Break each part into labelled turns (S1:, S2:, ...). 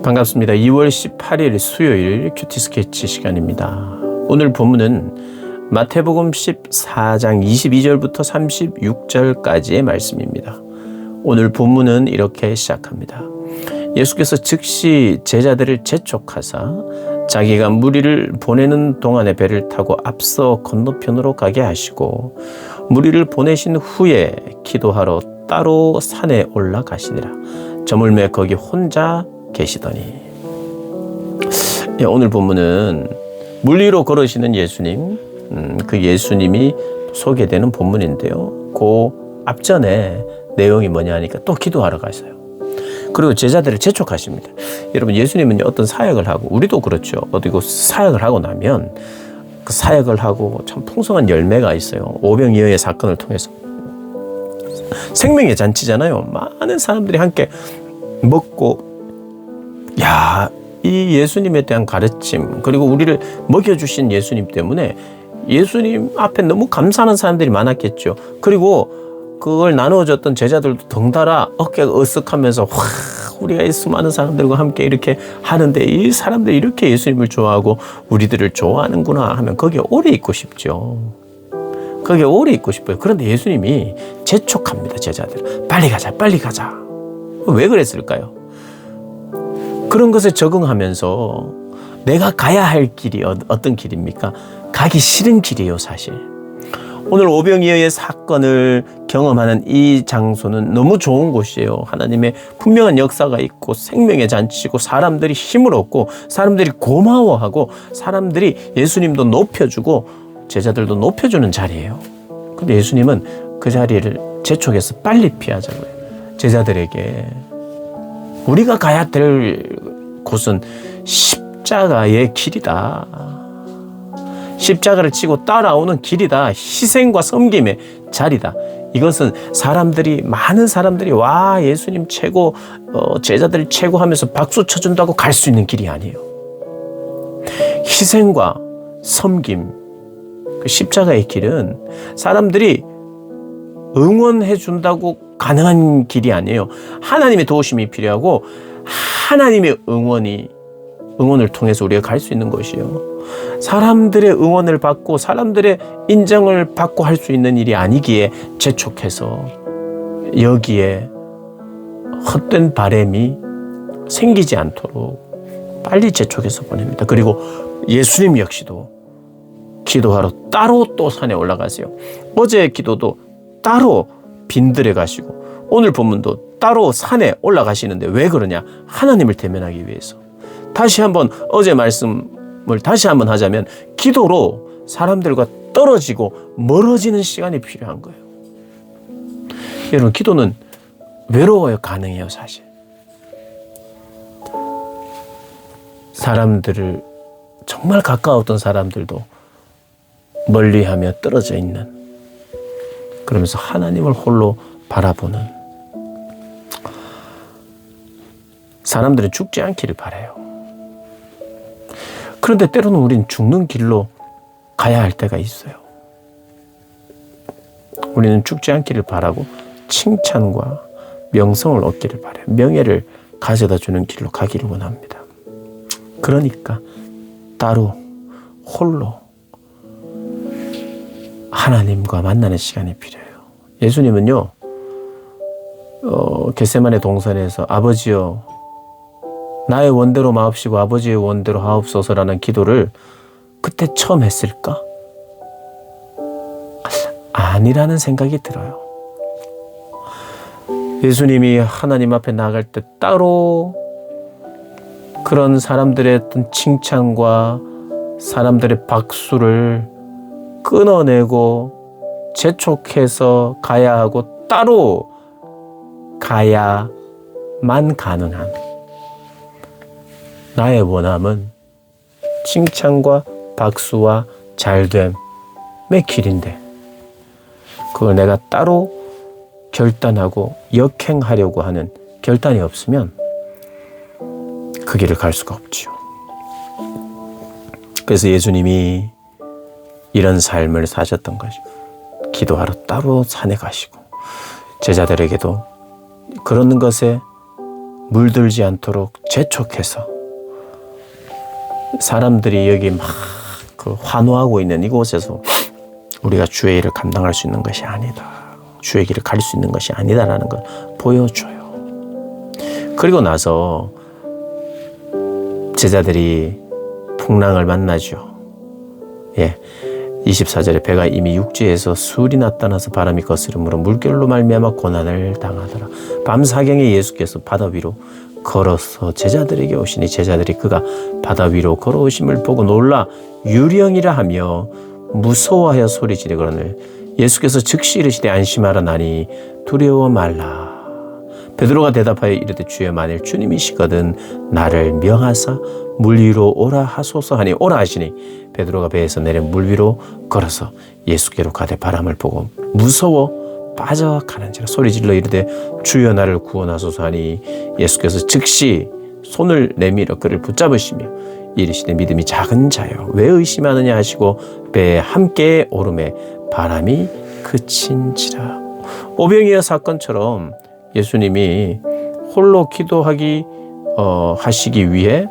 S1: 반갑습니다. 2월 18일 수요일 큐티 스케치 시간입니다. 오늘 본문은 마태복음 14장 22절부터 36절까지의 말씀입니다. 오늘 본문은 이렇게 시작합니다. 예수께서 즉시 제자들을 재촉하사 자기가 무리를 보내는 동안에 배를 타고 앞서 건너편으로 가게 하시고 무리를 보내신 후에 기도하러 따로 산에 올라가시니라. 저물매 거기 혼자 계시더니. 오늘 본문은 물 위로 걸으시는 예수님, 그 예수님이 소개되는 본문인데요. 그 앞전에 내용이 뭐냐 하니까 또 기도하러 가셔요. 그리고 제자들을 재촉하십니다. 여러분, 예수님은 어떤 사역을 하고, 우리도 그렇죠. 어디고 사역을 하고 나면 그 사역을 하고 참 풍성한 열매가 있어요. 오병이어의 사건을 통해서. 생명의 잔치잖아요. 많은 사람들이 함께 먹고, 이 예수님에 대한 가르침, 그리고 우리를 먹여주신 예수님 때문에 예수님 앞에 너무 감사하는 사람들이 많았겠죠. 그리고 그걸 나누어줬던 제자들도 덩달아 어깨가 으쓱하면서 우리가 이 수많은 사람들과 함께 이렇게 하는데 이 사람들이 이렇게 예수님을 좋아하고 우리들을 좋아하는구나 하면 거기에 오래 있고 싶죠. 거기에 오래 있고 싶어요. 그런데 예수님이 재촉합니다. 제자들. 빨리 가자, 빨리 가자. 왜 그랬을까요? 그런 것에 적응하면서 내가 가야 할 길이 어떤 길입니까? 가기 싫은 길이에요, 사실. 오늘 오병이어의 사건을 경험하는 이 장소는 너무 좋은 곳이에요. 하나님의 분명한 역사가 있고 생명의 잔치고 사람들이 힘을 얻고 사람들이 고마워하고 사람들이 예수님도 높여주고 제자들도 높여주는 자리예요. 근데 예수님은 그 자리를 재촉해서 빨리 피하자고요. 제자들에게 우리가 가야 될 곳은 십자가의 길이다. 십자가를 치고 따라오는 길이다. 희생과 섬김의 자리다. 이것은 많은 사람들이 와 예수님 최고, 제자들 최고 하면서 박수 쳐준다고 갈 수 있는 길이 아니에요. 희생과 섬김, 그 십자가의 길은 사람들이 응원해 준다고 가능한 길이 아니에요. 하나님의 도우심이 필요하고 하나님의 응원을 통해서 우리가 갈 수 있는 것이요. 사람들의 응원을 받고 사람들의 인정을 받고 할 수 있는 일이 아니기에 재촉해서 여기에 헛된 바람이 생기지 않도록 빨리 재촉해서 보냅니다. 그리고 예수님 역시도 기도하러 따로 또 산에 올라가세요. 어제의 기도도 따로 빈들에 가시고 오늘 본문도 따로 산에 올라가시는데 왜 그러냐? 하나님을 대면하기 위해서. 다시 한번 어제 말씀을 다시 한번 하자면 기도로 사람들과 떨어지고 멀어지는 시간이 필요한 거예요. 여러분, 기도는 외로워야 가능해요, 사실. 사람들을 정말 가까웠던 사람들도 멀리하며 떨어져 있는, 그러면서 하나님을 홀로 바라보는 사람들은 죽지 않기를 바라요. 그런데 때로는 우리는 죽는 길로 가야 할 때가 있어요. 우리는 죽지 않기를 바라고 칭찬과 명성을 얻기를 바라요. 명예를 가져다 주는 길로 가기를 원합니다. 그러니까 따로 홀로 하나님과 만나는 시간이 필요해요. 예수님은요, 겟세마네 동산에서 아버지여 나의 원대로 마옵시고 아버지의 원대로 하옵소서라는 기도를 그때 처음 했을까? 아니라는 생각이 들어요. 예수님이 하나님 앞에 나갈 때 따로 그런 사람들의 어떤 칭찬과 사람들의 박수를 끊어내고 재촉해서 가야 하고 따로 가야만 가능한, 나의 원함은 칭찬과 박수와 잘됨의 길인데 그걸 내가 따로 결단하고 역행하려고 하는 결단이 없으면 그 길을 갈 수가 없지요. 그래서 예수님이 이런 삶을 사셨던 것이고 기도하러 따로 산에 가시고 제자들에게도 그런 것에 물들지 않도록 재촉해서 사람들이 여기 막 그 환호하고 있는 이곳에서 우리가 주의 일을 감당할 수 있는 것이 아니다. 주의 길을 갈 수 있는 것이 아니다라는 걸 보여줘요. 그리고 나서 제자들이 풍랑을 만나죠. 24절에 배가 이미 육지에서 술이 나타나서 바람이 거스름으로 물결로 말미암아 고난을 당하더라. 밤사경에 예수께서 바다 위로 걸어서 제자들에게 오시니 제자들이 그가 바다 위로 걸어오심을 보고 놀라 유령이라 하며 무서워하여 소리 지르거늘 예수께서 즉시 이르시되 안심하라 나니 두려워 말라. 베드로가 대답하여 이르되 주여 만일 주님이시거든 나를 명하사 물 위로 오라 하소서 하니 오라 하시니 베드로가 배에서 내려 물 위로 걸어서 예수께로 가되 바람을 보고 무서워 빠져가는지라 소리질러 이르되 주여 나를 구원하소서 하니 예수께서 즉시 손을 내밀어 그를 붙잡으시며 이르시되 믿음이 작은 자여 왜 의심하느냐 하시고 배에 함께 오름에 바람이 그친지라. 오병이어 사건처럼 예수님이 홀로 기도하기 하시기 위해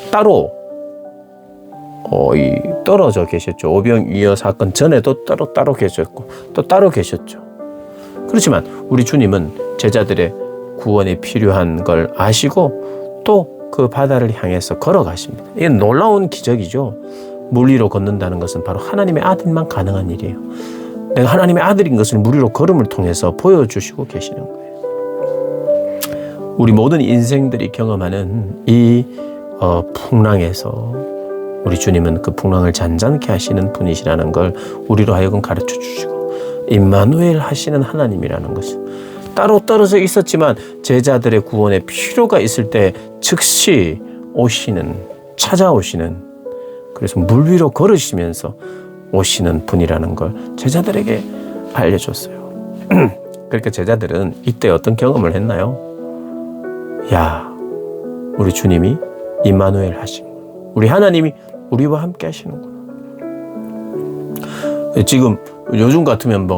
S1: 따로 떨어져 계셨죠. 오병이어 사건 전에도 따로 계셨고 또 따로 계셨죠. 그렇지만 우리 주님은 제자들의 구원이 필요한 걸 아시고 또 그 바다를 향해서 걸어가십니다. 이건 놀라운 기적이죠. 물 위로 걷는다는 것은 바로 하나님의 아들만 가능한 일이에요. 내가 하나님의 아들인 것을 물 위로 걸음을 통해서 보여주시고 계시는 거예요. 우리 모든 인생들이 경험하는 이 풍랑에서 우리 주님은 그 풍랑을 잔잔케 하시는 분이시라는 걸 우리로 하여금 가르쳐 주시고 임마누엘 하시는 하나님이라는 것을 따로 떨어져 있었지만 제자들의 구원에 필요가 있을 때 즉시 찾아오시는 그래서 물 위로 걸으시면서 오시는 분이라는 걸 제자들에게 알려줬어요. 그러니까 제자들은 이때 어떤 경험을 했나요? 우리 주님이 임마누엘 하신 거야. 우리 하나님이 우리와 함께 하시는구나. 지금 요즘 같으면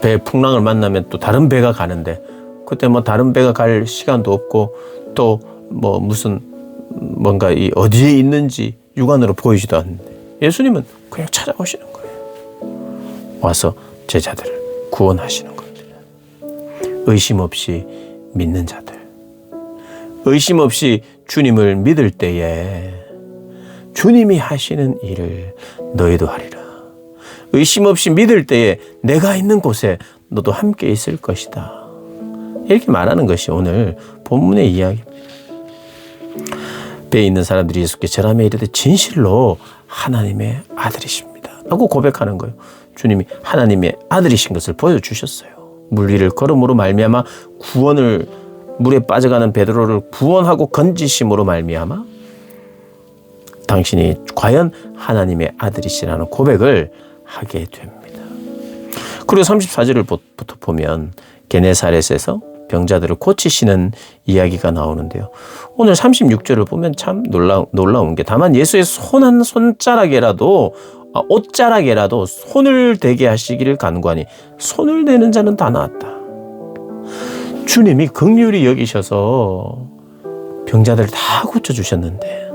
S1: 배 풍랑을 만나면 또 다른 배가 가는데 그때 다른 배가 갈 시간도 없고 또 무슨 뭔가 어디에 있는지 육안으로 보이지도 않는데 예수님은 그냥 찾아오시는 거예요. 와서 제자들을 구원하시는 겁니다. 의심 없이 믿는 자들, 의심 없이 주님을 믿을 때에 주님이 하시는 일을 너희도 하리라. 의심 없이 믿을 때에 내가 있는 곳에 너도 함께 있을 것이다. 이렇게 말하는 것이 오늘 본문의 이야기입니다. 배에 있는 사람들이 예수께 절하며 이르되 진실로 하나님의 아들이십니다 라고 고백하는 거예요. 주님이 하나님의 아들이신 것을 보여주셨어요. 물 위를 걸음으로 말미암아 구원을 물에 빠져가는 베드로를 구원하고 건지심으로 말미암아 당신이 과연 하나님의 아들이시라는 고백을 하게 됩니다. 그리고 34절부터 보면 게네사렛에서 병자들을 고치시는 이야기가 나오는데요. 오늘 36절을 보면 참 놀라운 게 다만 예수의 손 한 손자락이라도 옷자락이라도 손을 대게 하시기를 간구하니 손을 대는 자는 다 나았다. 주님이 긍휼히 여기셔서 병자들을 다 고쳐주셨는데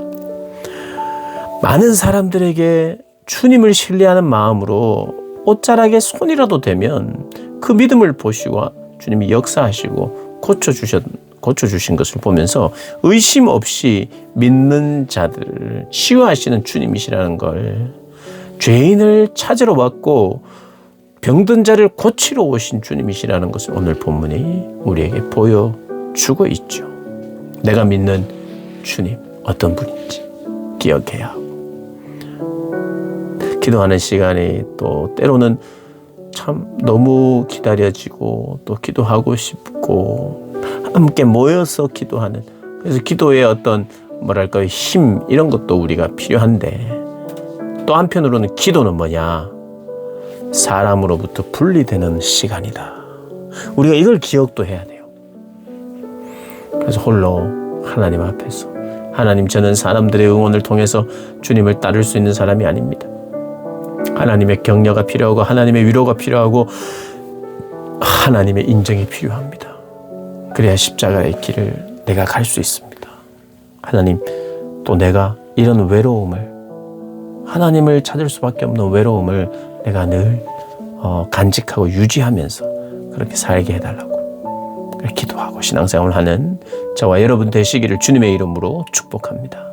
S1: 많은 사람들에게 주님을 신뢰하는 마음으로 옷자락에 손이라도 대면 그 믿음을 보시고 주님이 역사하시고 고쳐주신 것을 보면서 의심 없이 믿는 자들을 치유하시는 주님이시라는 걸 죄인을 찾으러 왔고 병든 자를 고치러 오신 주님이시라는 것을 오늘 본문이 우리에게 보여주고 있죠. 내가 믿는 주님 어떤 분인지 기억해야 하고 기도하는 시간이 또 때로는 참 너무 기다려지고 또 기도하고 싶고 함께 모여서 기도하는 그래서 기도의 어떤 힘 이런 것도 우리가 필요한데 또 한편으로는 기도는 뭐냐? 사람으로부터 분리되는 시간이다. 우리가 이걸 기억도 해야 돼요. 그래서 홀로 하나님 앞에서 하나님 저는 사람들의 응원을 통해서 주님을 따를 수 있는 사람이 아닙니다. 하나님의 격려가 필요하고 하나님의 위로가 필요하고 하나님의 인정이 필요합니다. 그래야 십자가의 길을 내가 갈 수 있습니다. 하나님, 또 내가 이런 외로움을, 하나님을 찾을 수밖에 없는 외로움을 내가 늘 간직하고 유지하면서 그렇게 살게 해달라고 기도하고 신앙생활을 하는 저와 여러분 되시기를 주님의 이름으로 축복합니다.